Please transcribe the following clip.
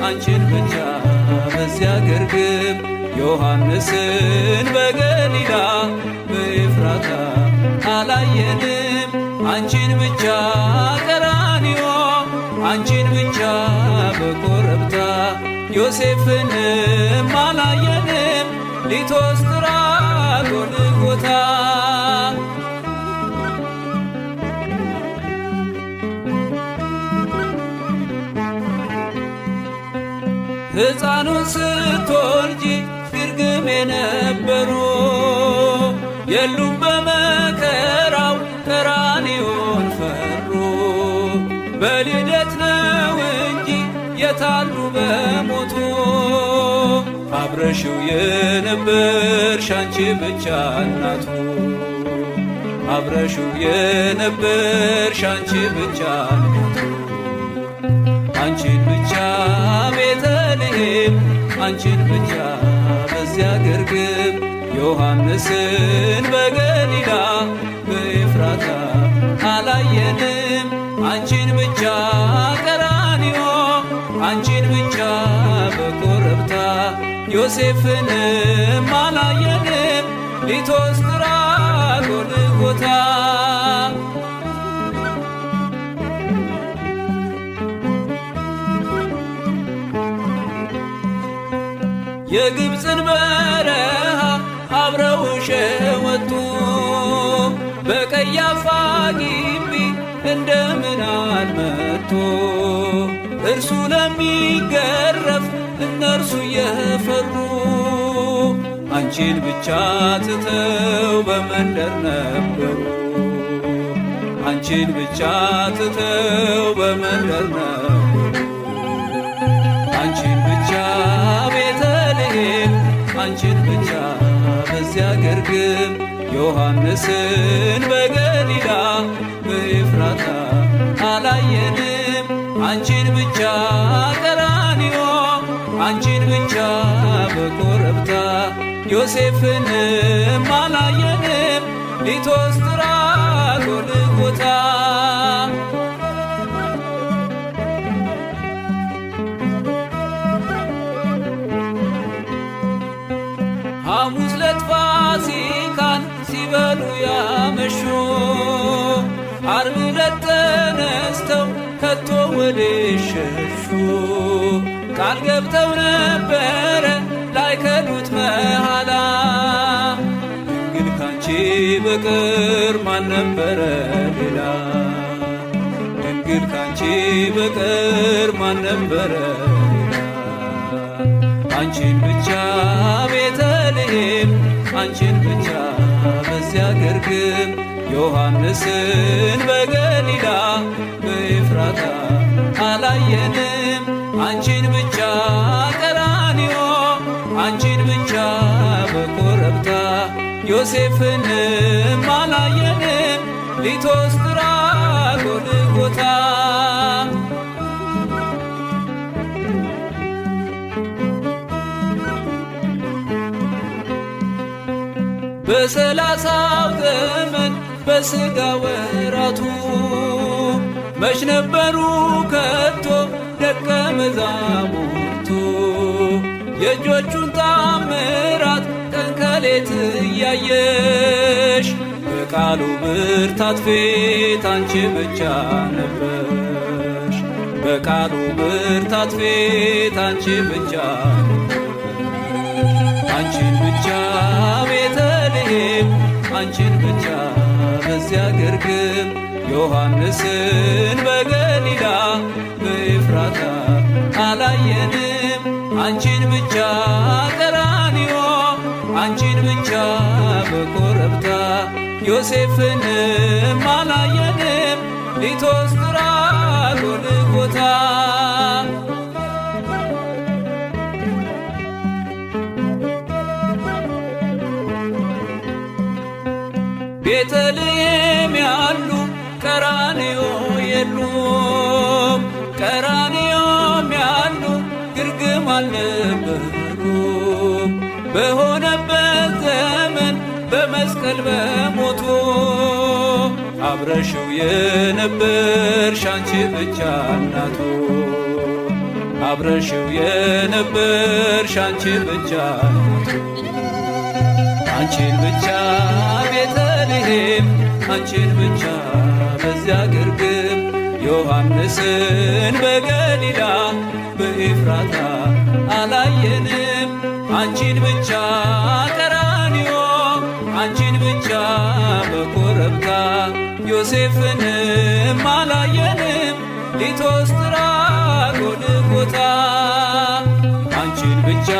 አንቺን ብቻ በዚያ ግርግም ዮሐንስን በገሊላ በኤፍራታ አላየንም አንቺን ብቻ ቀራንዮ አንቺን ብቻ በኮረብታ ዮሴፍንም አላየንም ሊቶስጥራ ጎልጎታ ሕፃኑን ስትወልጂ ግርግም የነበሩ የሉም በመከራው ቀራንዮን ፈሩ። በልደት ነው እንጂ የታሉ በሞቱ አብረሽው የነበርሽ አንቺ ብቻ እናቱ አብረሽው የነበርሽ አንቺ ብቻ እናቱ አንቺን ብቻ ቤተልሔም አንቺን ብቻ በዚያ ግርግም ዮሐንስን በገሊላ በኤፍራታ አላየንም አንቺን ብቻ ቀራንዮ አንቺን ብቻ በኮረብታ ዮሴፍንም አላየንም ሊቶስጥራ ጎልጎታ የግብፅን በረሃ አብረው ሸወጡ በቀያፋ ግቢ እንደምን አልመጡ እርሱ ለሚገረፍ እነርሱ እየፈሩ አንቺን ብቻ ትተው በመንደር ነበሩ አንቺን ብቻ ትተው በመንደር ነበሩ አንቺን ብቻ ቤተልሔም አንቺን ብቻ በዚያ ግርግም ዮሐንስን በገሊላ በኤፍራታ አላየንም አንቺን ብቻ ቀራንዮ አንቺን ብቻ በኮረብታ ዮሴፍንም አላየንም ሊቶስጥራ ጎልጎታ ሐሙስ ዕለት ፋሲካን ሲበሉ ያመሹ ዓርብ ዕለት ተነስተው ከቶ ወዴት ሸሹ ቃል ገብተው ነበረ ላይከዱት መሃላ ድንግል ካንቺ በቀር ማን ነበረ ሌላ ድንግል ካንቺ በቀር ማን ነበረ ሌላ አንቺን ብቻ ቤተልሔም አንቺን ብቻ በዚያ ግርግም ዮሐንስን በገሊላ በኤፍራታ አላየንም አንቺን ብቻ ቀራንዮ አንቺን ብቻ በኮረብታ ዮሴፍንም አላየንም ሊቶስጥራ ጎልጎታ በሰላሳው ዘመን በሥጋ ወራቱ መች ነበሩ ከቶ ደቀ መዛሙርቱ የእጆቹን ታምራት ቀን ከሌት እያየሽ በቃሉ ብርታት ፊት አንቺ ብቻ ነበርሽ በቃሉ ብርታት ፊት አንቺ ብቻ አንቺን ብቻ ቤተልሔም አንቺን ብቻ በዚያ ግርግም ዮሐንስን በገሊላ በኤፍራታ አላየንም አንቺን ብቻ ቀራንዮ አንቺን ብቻ በኮረብታ ዮሴፍንም አላየንም ሊቶስጥራ ጎልጎታ ቤተልሔም ያሉ ቀራንዮ የሉም ቀራንዮም ያሉ ግርግም አልነበሩም በሆነበት ዘመን በመስቀል በሞቱ አብረሽው የነበርሽ አንቺ ብቻ እናቱ አብረሽው የነበርሽ አንቺ ብቻ አንቺን ብቻ ቤተልሔም አንቺን ብቻ በዚያ ግርግም ዮሐንስን በገሊላ በኤፍራታ አላየንም። አንቺን ብቻ ቀራንዮ አንቺን ብቻ በኮረብታ ዮሴፍንም አላየንም ሊቶስጥራ ጎልጎታ አንቺን ብቻ